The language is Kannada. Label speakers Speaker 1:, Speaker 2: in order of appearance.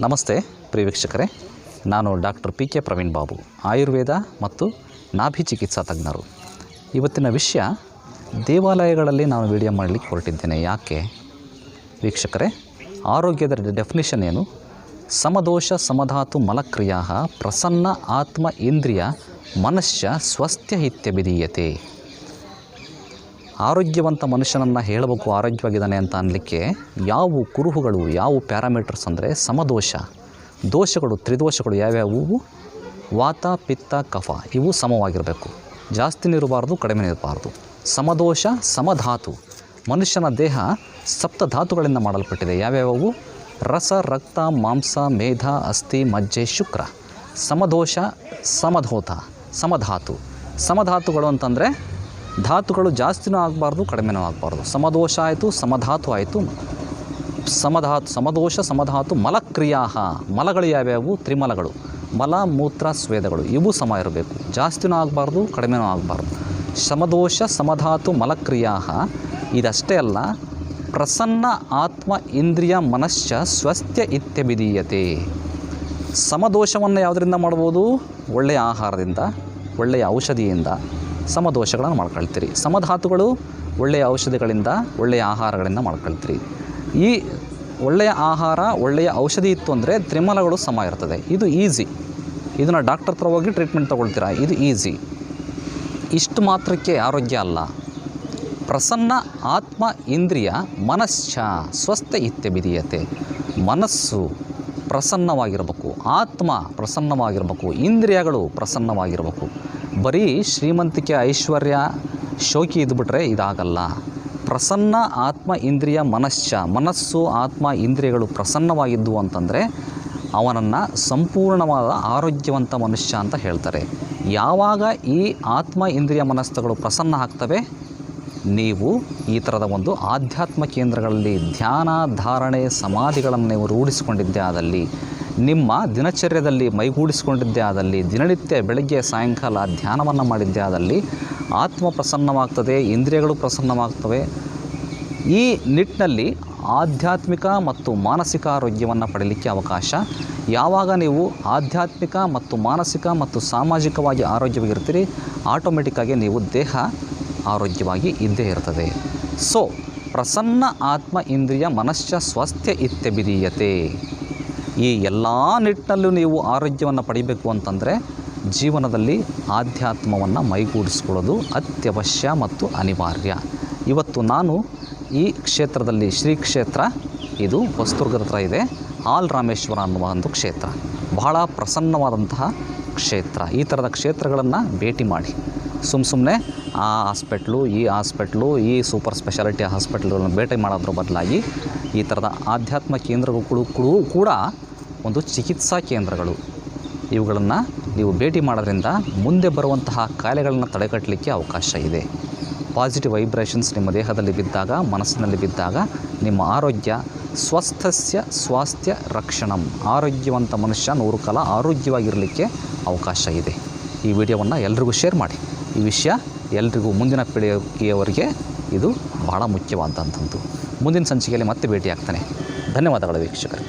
Speaker 1: ನಮಸ್ತೆ ಪ್ರಿಯ ವೀಕ್ಷಕರೇ, ನಾನು ಡಾಕ್ಟರ್ PK ಪ್ರವೀಣ್ ಬಾಬು, ಆಯುರ್ವೇದ ಮತ್ತು ನಾಭಿ ಚಿಕಿತ್ಸಾ ತಜ್ಞರು. ಇವತ್ತಿನ ವಿಷಯ ದೇವಾಲಯಗಳಲ್ಲಿ ನಾನು ವಿಡಿಯೋ ಮಾಡಲಿಕ್ಕೆ ಹೊರಟಿದ್ದೇನೆ. ಯಾಕೆ ವೀಕ್ಷಕರೇ? ಆರೋಗ್ಯದ ಡೆಫಿನಿಷನ್ ಏನು? ಸಮದೋಷ ಸಮಧಾತು ಮಲಕ್ರಿಯಾ ಪ್ರಸನ್ನ ಆತ್ಮ ಇಂದ್ರಿಯ ಮನಶ್ಚ ಸ್ವಸ್ಥ್ಯ ಇತ್ಯಭಿಧೀಯತೆ. ಆರೋಗ್ಯವಂತ ಮನುಷ್ಯನನ್ನು ಹೇಳಬೇಕು ಆರೋಗ್ಯವಾಗಿದ್ದಾನೆ ಅಂತ ಅನ್ನಲಿಕ್ಕೆ ಯಾವ ಕುರುಹುಗಳು, ಯಾವ ಪ್ಯಾರಾಮೀಟರ್ಸ್ ಅಂದರೆ ಸಮದೋಷ. ದೋಷಗಳು, ತ್ರಿದೋಷಗಳು ಯಾವ್ಯಾವು? ವಾತ ಪಿತ್ತ ಕಫ, ಇವು ಸಮವಾಗಿರಬೇಕು. ಜಾಸ್ತಿನೂ ಇರಬಾರ್ದು, ಕಡಿಮೆ ಇರಬಾರ್ದು. ಸಮದೋಷ ಸಮಧಾತು, ಮನುಷ್ಯನ ದೇಹ ಸಪ್ತಧಾತುಗಳಿಂದ ಮಾಡಲ್ಪಟ್ಟಿದೆ. ಯಾವ್ಯಾವು? ರಸ, ರಕ್ತ, ಮಾಂಸ, ಮೇಧ, ಅಸ್ಥಿ, ಮಜ್ಜೆ, ಶುಕ್ರ. ಸಮದೋಷ ಸಮಧಾತು. ಸಮಧಾತುಗಳು ಅಂತಂದರೆ ಧಾತುಗಳು ಜಾಸ್ತಿನೂ ಆಗಬಾರ್ದು, ಕಡಿಮೆನೂ ಆಗಬಾರ್ದು. ಸಮದೋಷ ಆಯಿತು, ಸಮಧಾತು ಆಯಿತು. ಸಮದೋಷ ಸಮಧಾತು ಮಲಕ್ರಿಯಾ, ಮಲಗಳು ಯಾವ್ಯಾವು? ತ್ರಿಮಲಗಳು, ಮಲ ಮೂತ್ರ ಸ್ವೇದಗಳು, ಇವು ಸಮ ಇರಬೇಕು. ಜಾಸ್ತಿನೂ ಆಗಬಾರ್ದು, ಕಡಿಮೆನೂ ಆಗಬಾರ್ದು. ಸಮದೋಷ ಸಮಧಾತು ಮಲಕ್ರಿಯಾ. ಇದಷ್ಟೇ ಅಲ್ಲ, ಪ್ರಸನ್ನ ಆತ್ಮ ಇಂದ್ರಿಯ ಮನಶ್ಚ ಸ್ವಸ್ಥ್ಯ ಇತ್ಯಭಿಧೀಯತೆ. ಸಮದೋಷವನ್ನು ಯಾವುದರಿಂದ ಮಾಡ್ಬೋದು? ಒಳ್ಳೆಯ ಆಹಾರದಿಂದ, ಒಳ್ಳೆಯ ಔಷಧಿಯಿಂದ ಸಮದೋಷಗಳನ್ನು ಮಾಡ್ಕೊಳ್ತೀರಿ. ಸಮಧಾತುಗಳು ಒಳ್ಳೆಯ ಔಷಧಿಗಳಿಂದ, ಒಳ್ಳೆಯ ಆಹಾರಗಳಿಂದ ಮಾಡ್ಕೊಳ್ತೀರಿ. ಈ ಒಳ್ಳೆಯ ಆಹಾರ, ಒಳ್ಳೆಯ ಔಷಧಿ ಇತ್ತು ಅಂದರೆ ತ್ರಿಮಲಗಳು ಸಮ ಇರ್ತದೆ. ಇದು ಈಸಿ. ಇದನ್ನು ಡಾಕ್ಟರ್ ಹತ್ರ ಹೋಗಿ ಟ್ರೀಟ್ಮೆಂಟ್ ತೊಗೊಳ್ತೀರಾ, ಇದು ಈಸಿ. ಇಷ್ಟು ಮಾತ್ರಕ್ಕೆ ಆರೋಗ್ಯ ಅಲ್ಲ. ಪ್ರಸನ್ನ ಆತ್ಮ ಇಂದ್ರಿಯ ಮನಶ್ಚ ಸ್ವಸ್ಥ ಇತ್ಯಭಿಧೀಯತೆ. ಮನಸ್ಸು ಪ್ರಸನ್ನವಾಗಿರಬೇಕು, ಆತ್ಮ ಪ್ರಸನ್ನವಾಗಿರಬೇಕು, ಇಂದ್ರಿಯಗಳು ಪ್ರಸನ್ನವಾಗಿರಬೇಕು. ಬರೀ ಶ್ರೀಮಂತಿಕೆ, ಐಶ್ವರ್ಯ, ಶೋಕಿ ಇದ್ಬಿಟ್ರೆ ಇದಾಗಲ್ಲ. ಪ್ರಸನ್ನ ಆತ್ಮ ಇಂದ್ರಿಯ ಮನಶ್ಚ, ಮನಸ್ಸು ಆತ್ಮ ಇಂದ್ರಿಯಗಳು ಪ್ರಸನ್ನವಾಗಿದ್ದವು ಅಂತಂದರೆ ಅವನನ್ನು ಸಂಪೂರ್ಣವಾದ ಆರೋಗ್ಯವಂತ ಮನುಷ್ಯ ಅಂತ ಹೇಳ್ತಾರೆ. ಯಾವಾಗ ಈ ಆತ್ಮ ಇಂದ್ರಿಯ ಮನಸ್ಸುಗಳು ಪ್ರಸನ್ನ ಆಗ್ತವೆ, ನೀವು ಈ ಥರದ ಒಂದು ಆಧ್ಯಾತ್ಮ ಕೇಂದ್ರಗಳಲ್ಲಿ ಧ್ಯಾನ, ಧಾರಣೆ, ಸಮಾಧಿಗಳನ್ನು ನೀವು ರೂಢಿಸಿಕೊಂಡಿದ್ದೇ ಆದಲ್ಲಿ, ನಿಮ್ಮ ದಿನಚರ್ಯದಲ್ಲಿ ಮೈಗೂಡಿಸಿಕೊಂಡಿದ್ದೇ ಆದಲ್ಲಿ, ದಿನನಿತ್ಯ ಬೆಳಗ್ಗೆ ಸಾಯಂಕಾಲ ಧ್ಯಾನವನ್ನು ಮಾಡಿದ್ದೇ ಆದಲ್ಲಿ ಆತ್ಮ ಪ್ರಸನ್ನವಾಗ್ತದೆ, ಇಂದ್ರಿಯಗಳು ಪ್ರಸನ್ನವಾಗ್ತವೆ. ಈ ನಿಟ್ಟಿನಲ್ಲಿ ಆಧ್ಯಾತ್ಮಿಕ ಮತ್ತು ಮಾನಸಿಕ ಆರೋಗ್ಯವನ್ನು ಪಡೀಲಿಕ್ಕೆ ಅವಕಾಶ. ಯಾವಾಗ ನೀವು ಆಧ್ಯಾತ್ಮಿಕ ಮತ್ತು ಮಾನಸಿಕ ಮತ್ತು ಸಾಮಾಜಿಕವಾಗಿ ಆರೋಗ್ಯವಾಗಿರ್ತೀರಿ, ಆಟೋಮೆಟಿಕ್ಕಾಗಿ ನೀವು ದೇಹ ಆರೋಗ್ಯವಾಗಿ ಇದ್ದೇ ಇರ್ತದೆ. ಸೊ ಪ್ರಸನ್ನ ಆತ್ಮ ಇಂದ್ರಿಯ ಮನಶ್ಚ ಸ್ವಸ್ಥ್ಯ ಇತ್ಯಭಿಧೀಯತೆ. ಈ ಎಲ್ಲ ನಿಟ್ಟಿನಲ್ಲೂ ನೀವು ಆರೋಗ್ಯವನ್ನು ಪಡಿಬೇಕು ಅಂತಂದರೆ ಜೀವನದಲ್ಲಿ ಆಧ್ಯಾತ್ಮವನ್ನು ಮೈಗೂಡಿಸ್ಕೊಳ್ಳೋದು ಅತ್ಯವಶ್ಯ ಮತ್ತು ಅನಿವಾರ್ಯ. ಇವತ್ತು ನಾನು ಈ ಕ್ಷೇತ್ರದಲ್ಲಿ, ಶ್ರೀ ಕ್ಷೇತ್ರ ಇದು ಹೊಸದುರ್ಗದ ಹತ್ರ ಇದೆ, ಆಲ್ ರಾಮೇಶ್ವರ ಅನ್ನುವ ಒಂದು ಕ್ಷೇತ್ರ, ಬಹಳ ಪ್ರಸನ್ನವಾದಂತಹ ಕ್ಷೇತ್ರ. ಈ ಥರದ ಕ್ಷೇತ್ರಗಳನ್ನು ಭೇಟಿ ಮಾಡಿ. ಸುಮ್ಮನೆ ಆ ಹಾಸ್ಪಿಟ್ಲು, ಈ ಹಾಸ್ಪಿಟ್ಲು, ಈ ಸೂಪರ್ ಸ್ಪೆಷಾಲಿಟಿ ಹಾಸ್ಪಿಟ್ಲ್ಗಳನ್ನು ಭೇಟಿ ಮಾಡೋದ್ರ ಬದಲಾಗಿ ಈ ಥರದ ಆಧ್ಯಾತ್ಮ ಕೇಂದ್ರಗಳು ಕೂಡ ಒಂದು ಚಿಕಿತ್ಸಾ ಕೇಂದ್ರಗಳು. ಇವುಗಳನ್ನು ನೀವು ಭೇಟಿ ಮಾಡೋದ್ರಿಂದ ಮುಂದೆ ಬರುವಂತಹ ಕಾಯಿಲೆಗಳನ್ನು ತಡೆಗಟ್ಟಲಿಕ್ಕೆ ಅವಕಾಶ ಇದೆ. ಪಾಸಿಟಿವ್ ವೈಬ್ರೇಷನ್ಸ್ ನಿಮ್ಮ ದೇಹದಲ್ಲಿ ಬಿದ್ದಾಗ, ಮನಸ್ಸಿನಲ್ಲಿ ಬಿದ್ದಾಗ ನಿಮ್ಮ ಆರೋಗ್ಯ ಸ್ವಸ್ಥಸ್ಯ ಸ್ವಾಸ್ಥ್ಯ ರಕ್ಷಣಂ. ಆರೋಗ್ಯವಂತ ಮನುಷ್ಯ 100 ಕಾಲ ಆರೋಗ್ಯವಾಗಿರಲಿಕ್ಕೆ ಅವಕಾಶ ಇದೆ. ಈ ವಿಡಿಯೋವನ್ನು ಎಲ್ರಿಗೂ ಶೇರ್ ಮಾಡಿ. ಈ ವಿಷಯ ಎಲ್ರಿಗೂ, ಮುಂದಿನ ಪೀಳಿಗೆಯವರಿಗೆ ಇದು ಬಹಳ ಮುಖ್ಯವಾದಂಥದ್ದು. ಮುಂದಿನ ಸಂಚಿಕೆಯಲ್ಲಿ ಮತ್ತೆ ಭೇಟಿ ಆಗ್ತಾನೆ. ಧನ್ಯವಾದಗಳು ವೀಕ್ಷಕರೇ.